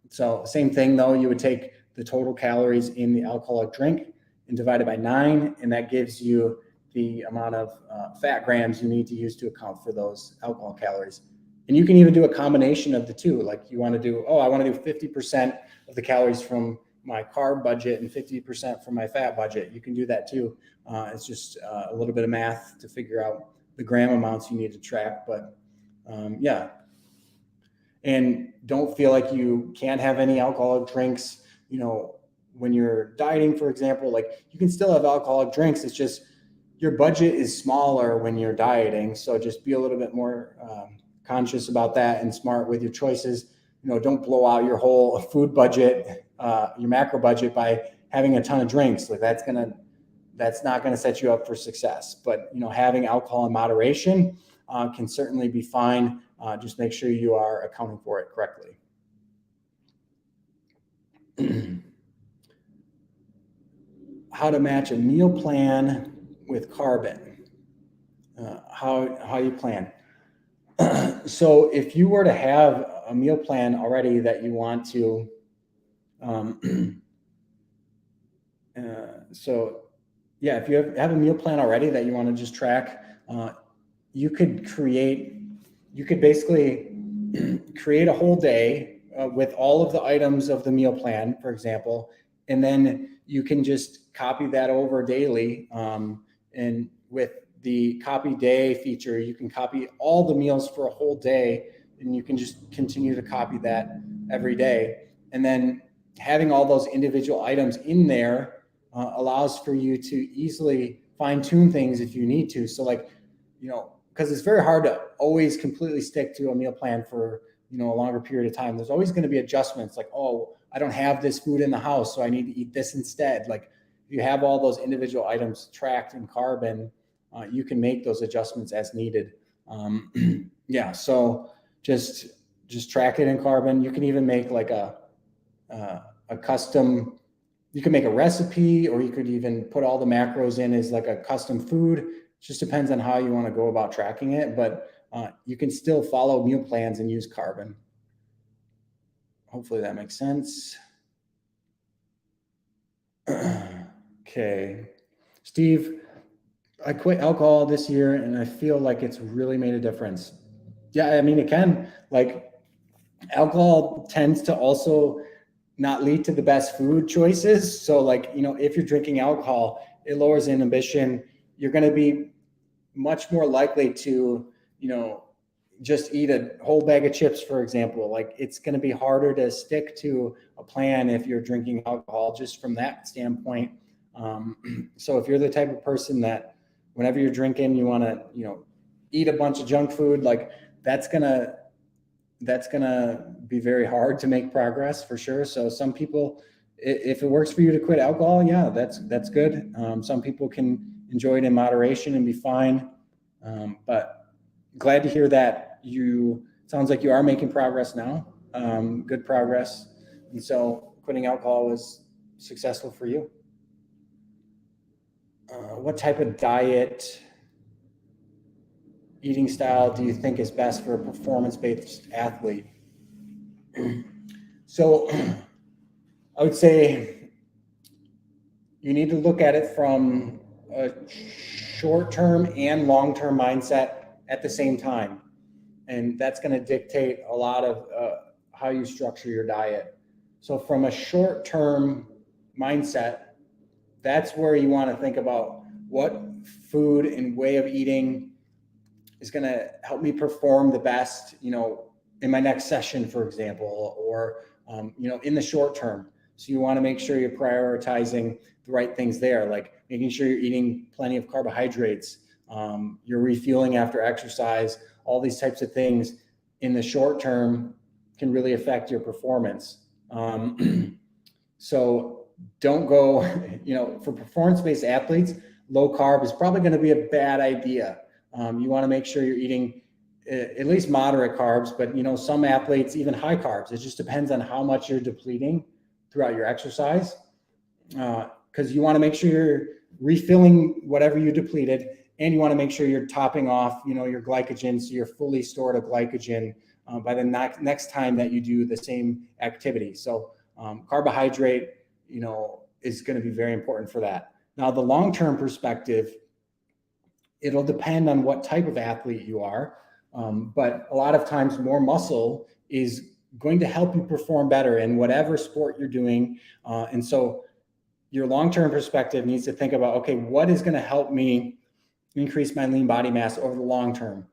So same thing though, you would take the total calories in the alcoholic drink and divide it by 9, and that gives you the amount of fat grams you need to use to account for those alcohol calories. And you can even do a combination of the two. Like I want to do 50% of the calories from my carb budget and 50% from my fat budget. You can do that too. It's just a little bit of math to figure out the gram amounts you need to track. But and don't feel like you can't have any alcoholic drinks, when you're dieting, for example. Like you can still have alcoholic drinks. It's just your budget is smaller when you're dieting. So just be a little bit more conscious about that and smart with your choices. Don't blow out your whole food budget, your macro budget by having a ton of drinks. Like that's not going to set you up for success. But, having alcohol in moderation can certainly be fine. Just make sure you are accounting for it correctly. how to match a meal plan with carbon, how you plan. So if you were to have a meal plan already that you want to, so yeah, if you have a meal plan already that you want to just track, you could basically create a whole day with all of the items of the meal plan, for example, and then you can just copy that over daily. And with the copy day feature, you can copy all the meals for a whole day, and you can just continue to copy that every day. And then having all those individual items in there allows for you to easily fine tune things if you need to. So like, because it's very hard to always completely stick to a meal plan for, a longer period of time. There's always going to be adjustments like, oh, I don't have this food in the house, so I need to eat this instead. Like if you have all those individual items tracked in Carbon, you can make those adjustments as needed. Yeah, so just track it in Carbon. You can even make like a custom, you can make a recipe, or you could even put all the macros in as like a custom food. It just depends on how you want to go about tracking it, but you can still follow meal plans and use Carbon. Hopefully that makes sense. Okay. Steve, I quit alcohol this year and I feel like it's really made a difference. Yeah, I mean, it can. Like, alcohol tends to also not lead to the best food choices. So like, if you're drinking alcohol, it lowers inhibition. You're going to be much more likely to, just eat a whole bag of chips, for example. Like it's going to be harder to stick to a plan if you're drinking alcohol, just from that standpoint. So if you're the type of person that whenever you're drinking, you want to, eat a bunch of junk food, like that's going to be very hard to make progress for sure. So some people, if it works for you to quit alcohol, yeah, that's good. Some people can enjoy it in moderation and be fine. But glad to hear that sounds like you are making progress now. Good progress. And so quitting alcohol was successful for you. What type of diet, eating style do you think is best for a performance-based athlete? So I would say you need to look at it from a short-term and long-term mindset at the same time. And that's going to dictate a lot of how you structure your diet. So from a short-term mindset, that's where you want to think about what food and way of eating is going to help me perform the best, in my next session, for example, or, in the short term. So you want to make sure you're prioritizing the right things there, like making sure you're eating plenty of carbohydrates, you're refueling after exercise. All these types of things in the short term can really affect your performance. So don't go, for performance-based athletes, low carb is probably going to be a bad idea. You want to make sure you're eating at least moderate carbs, but some athletes, even high carbs. It just depends on how much you're depleting throughout your exercise. Because you want to make sure you're refilling whatever you depleted, and you want to make sure you're topping off, your glycogen, so you're fully stored of glycogen by the next time that you do the same activity. So carbohydrate, is going to be very important for that. Now, the long-term perspective, it'll depend on what type of athlete you are, but a lot of times more muscle is going to help you perform better in whatever sport you're doing. And so your long-term perspective needs to think about, okay, what is going to help me increase my lean body mass over the long term?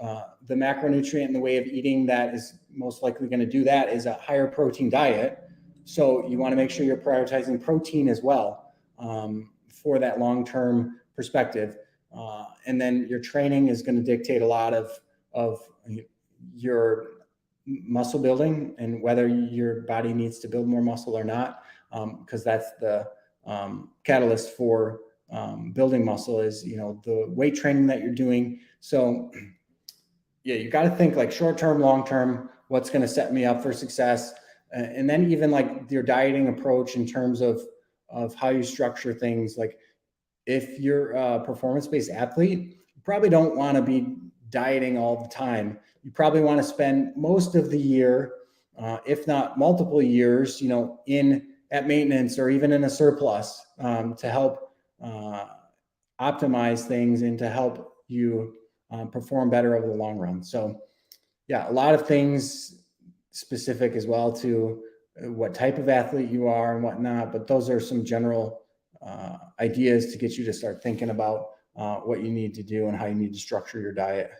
The macronutrient in the way of eating that is most likely going to do that is a higher protein diet. So you want to make sure you're prioritizing protein as well for that long-term perspective. And then your training is going to dictate a lot of your muscle building and whether your body needs to build more muscle or not, because that's the catalyst for building muscle is, the weight training that you're doing. So yeah, you got to think like short-term, long-term, what's going to set me up for success. And then even like your dieting approach in terms of how you structure things. Like if you're a performance-based athlete, you probably don't want to be dieting all the time. You probably want to spend most of the year, if not multiple years, in at maintenance or even in a surplus, to help optimize things and to help you perform better over the long run. So yeah, a lot of things specific as well to what type of athlete you are and whatnot, but those are some general ideas to get you to start thinking about what you need to do and how you need to structure your diet.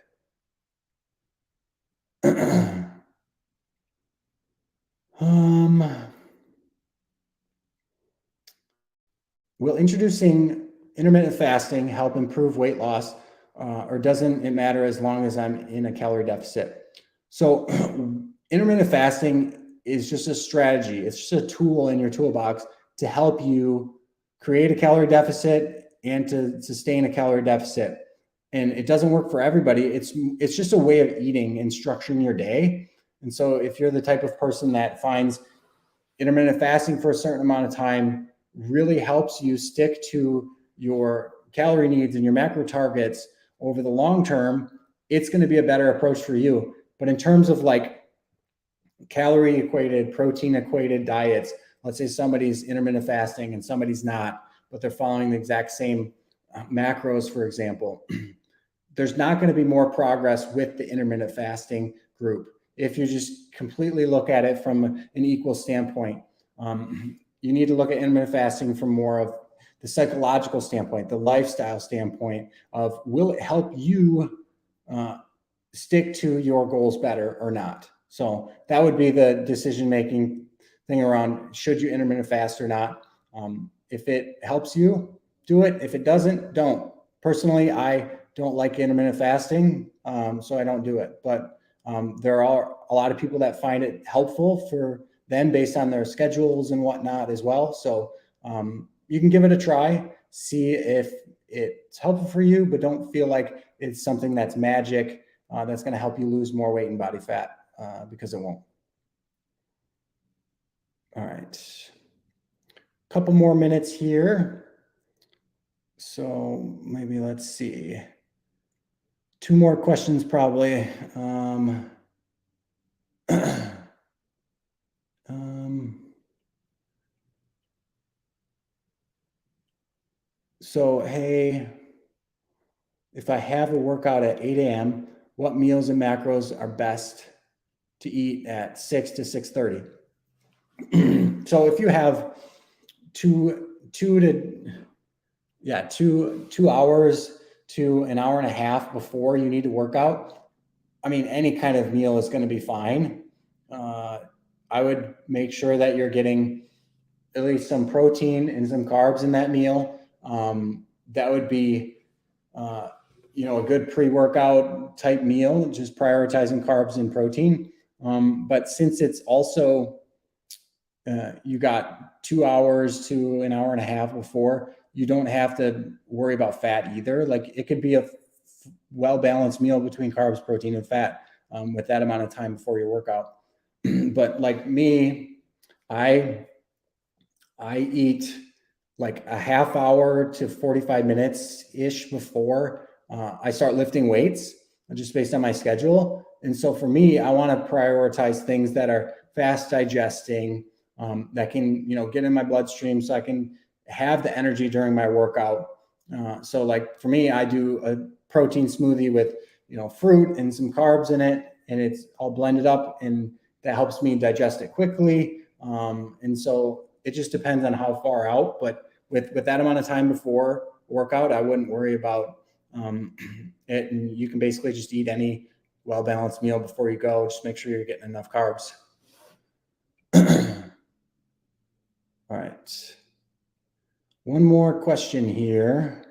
Will introducing intermittent fasting help improve weight loss, or doesn't it matter as long as I'm in a calorie deficit? So intermittent fasting is just a strategy. It's just a tool in your toolbox to help you create a calorie deficit and to sustain a calorie deficit. And it doesn't work for everybody. It's just a way of eating and structuring your day. And so if you're the type of person that finds intermittent fasting for a certain amount of time really helps you stick to your calorie needs and your macro targets over the long term, it's going to be a better approach for you. But in terms of like calorie equated, protein equated diets, let's say somebody's intermittent fasting and somebody's not, but they're following the exact same macros, for example, there's not going to be more progress with the intermittent fasting group if you just completely look at it from an equal standpoint. You need to look at intermittent fasting from more of the psychological standpoint, the lifestyle standpoint of, will it help you stick to your goals better or not? So that would be the decision-making thing around, should you intermittent fast or not? If it helps you, do it. If it doesn't, don't. Personally, I don't like intermittent fasting, so I don't do it. But there are a lot of people that find it helpful for them based on their schedules and whatnot as well. So you can give it a try, see if it's helpful for you, but don't feel like it's something that's magic that's going to help you lose more weight and body fat, because it won't. All right. Couple more minutes here. So maybe let's see. 2 more questions probably. So, hey, if I have a workout at 8 a.m., what meals and macros are best to eat at 6 to 6:30? So if you have 2 hours to an hour and a half before you need to work out, I mean, any kind of meal is going to be fine. I would make sure that you're getting at least some protein and some carbs in that meal. That would be, a good pre-workout type meal, just prioritizing carbs and protein. But since it's also, you got 2 hours to an hour and a half before, you don't have to worry about fat either. Like, it could be a well-balanced meal between carbs, protein, and fat with that amount of time before your workout. But like me, I eat like a half hour to 45 minutes ish before I start lifting weights, just based on my schedule. And so for me, I want to prioritize things that are fast digesting, that can, get in my bloodstream so I can have the energy during my workout. So like for me, I do a protein smoothie with, fruit and some carbs in it, and it's all blended up, and that helps me digest it quickly. And so it just depends on how far out, but with that amount of time before workout, I wouldn't worry about it. And you can basically just eat any well-balanced meal before you go. Just make sure you're getting enough carbs. All right. One more question here.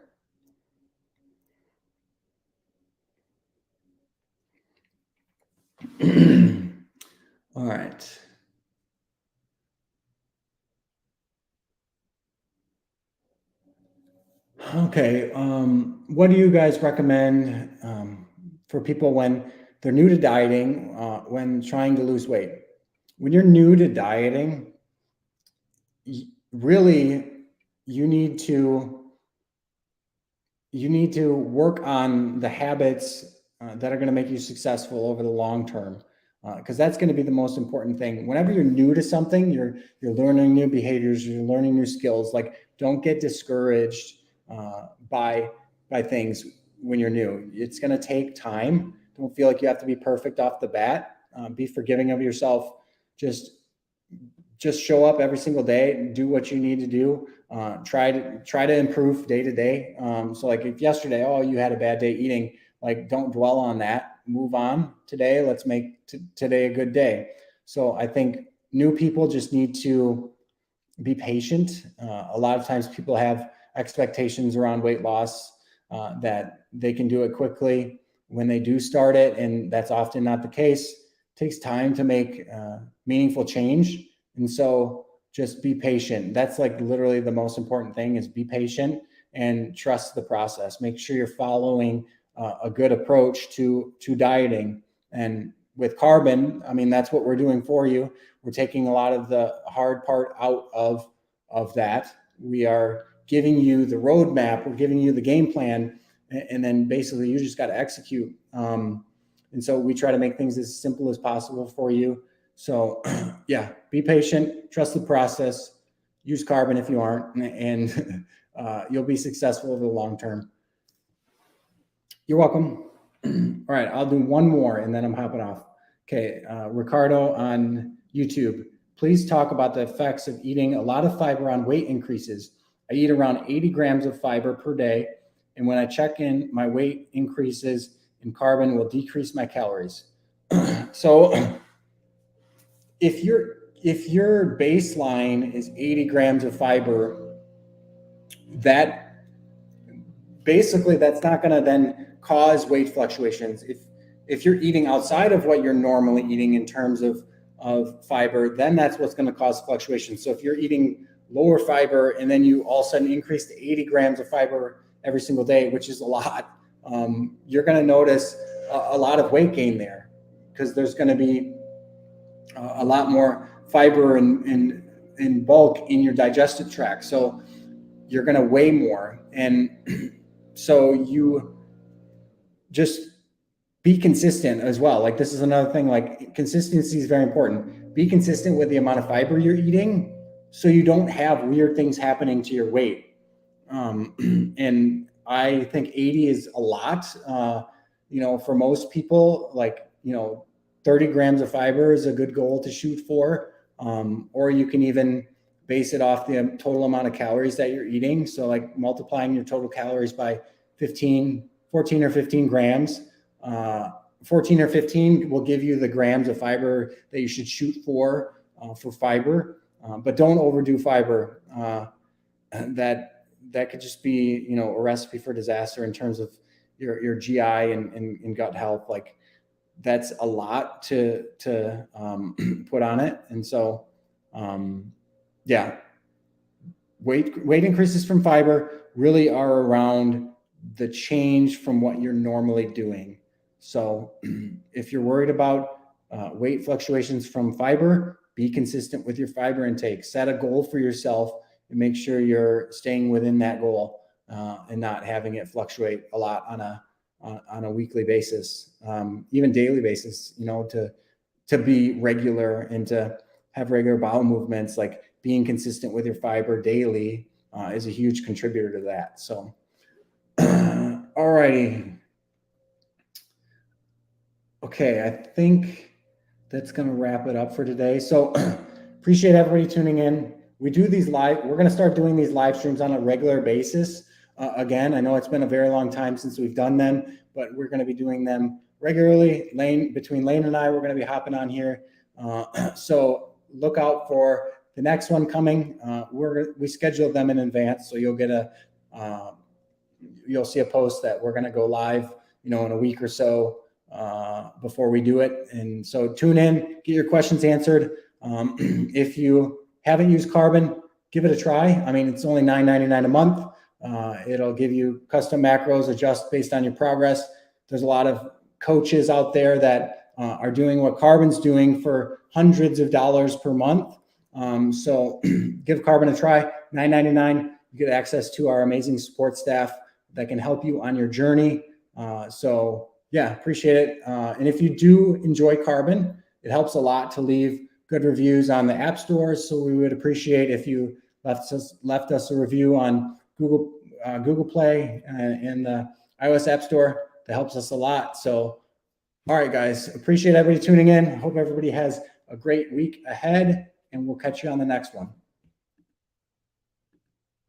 All right. Okay. What do you guys recommend for people when they're new to dieting, when trying to lose weight? when you're new to dieting, really you need to work on the habits that are going to make you successful over the long term, because that's going to be the most important thing. Whenever you're new to something, you're learning new behaviors, you're learning new skills. Like, don't get discouraged by things when you're new. It's going to take time. Don't feel like you have to be perfect off the bat. Be forgiving of yourself. Just show up every single day, do what you need to do. Try to improve day to day. So like if yesterday, you had a bad day eating, like don't dwell on that. Move on today. Let's make today a good day. So I think new people just need to be patient. A lot of times people have expectations around weight loss that they can do it quickly when they do start it, and that's often not the case. It takes time to make meaningful change. And so just be patient. That's like literally the most important thing, is be patient and trust the process. Make sure you're following a good approach to dieting. And with Carbon, I mean, that's what we're doing for you. We're taking a lot of the hard part out of that. We are giving you the roadmap. We're giving you the game plan. And then basically you just got to execute. And so we try to make things as simple as possible for you. So yeah, be patient, trust the process, use Carbon if you aren't, and you'll be successful over the long term. You're welcome. All right, I'll do one more and then I'm hopping off. Okay, Ricardo on YouTube, please talk about the effects of eating a lot of fiber on weight increases. I eat around 80 grams of fiber per day, and when I check in, my weight increases and Carbon will decrease my calories. So if your baseline is 80 grams of fiber, that basically that's not going to then cause weight fluctuations. If you're eating outside of what you're normally eating in terms of fiber, then that's what's going to cause fluctuations. So if you're eating lower fiber and then you all of a sudden increase to 80 grams of fiber every single day, which is a lot, you're going to notice a lot of weight gain there, because there's going to be a lot more fiber in bulk in your digestive tract. So you're going to weigh more. And so you just be consistent as well. Like, this is another thing, like consistency is very important. Be consistent with the amount of fiber you're eating so you don't have weird things happening to your weight. And I think 80 is a lot. For most people, like, 30 grams of fiber is a good goal to shoot for. Or you can even base it off the total amount of calories that you're eating. So like multiplying your total calories by 14 or 15 grams. 14 or 15 will give you the grams of fiber that you should shoot for fiber. But don't overdo fiber. That could just be, a recipe for disaster in terms of your GI and gut health. Like, that's a lot to put on it. And so, weight increases from fiber really are around the change from what you're normally doing. So if you're worried about weight fluctuations from fiber, be consistent with your fiber intake. Set a goal for yourself and make sure you're staying within that goal and not having it fluctuate a lot on a weekly basis, even daily basis, to be regular and to have regular bowel movements. Like, being consistent with your fiber daily is a huge contributor to that. So, all righty. Okay, I think that's going to wrap it up for today. So appreciate everybody tuning in. We do these live. We're going to start doing these live streams on a regular basis. Again, I know it's been a very long time since we've done them, but we're going to be doing them regularly. Between Lane and I, we're going to be hopping on here. So look out for the next one coming. We scheduled them in advance, so you'll see a post that we're going to go live, in a week or so before we do it. And so tune in, get your questions answered. If you haven't used Carbon, give it a try. I mean, it's only $9.99 a month. It'll give you custom macros, adjust based on your progress. There's a lot of coaches out there that are doing what Carbon's doing for hundreds of dollars per month. So give Carbon a try. $9.99. You get access to our amazing support staff that can help you on your journey. So yeah, appreciate it. And if you do enjoy Carbon, it helps a lot to leave good reviews on the app stores. So we would appreciate if you left us a review on Google Play and the iOS App Store. That helps us a lot. So, all right, guys, appreciate everybody tuning in. Hope everybody has a great week ahead, and we'll catch you on the next one.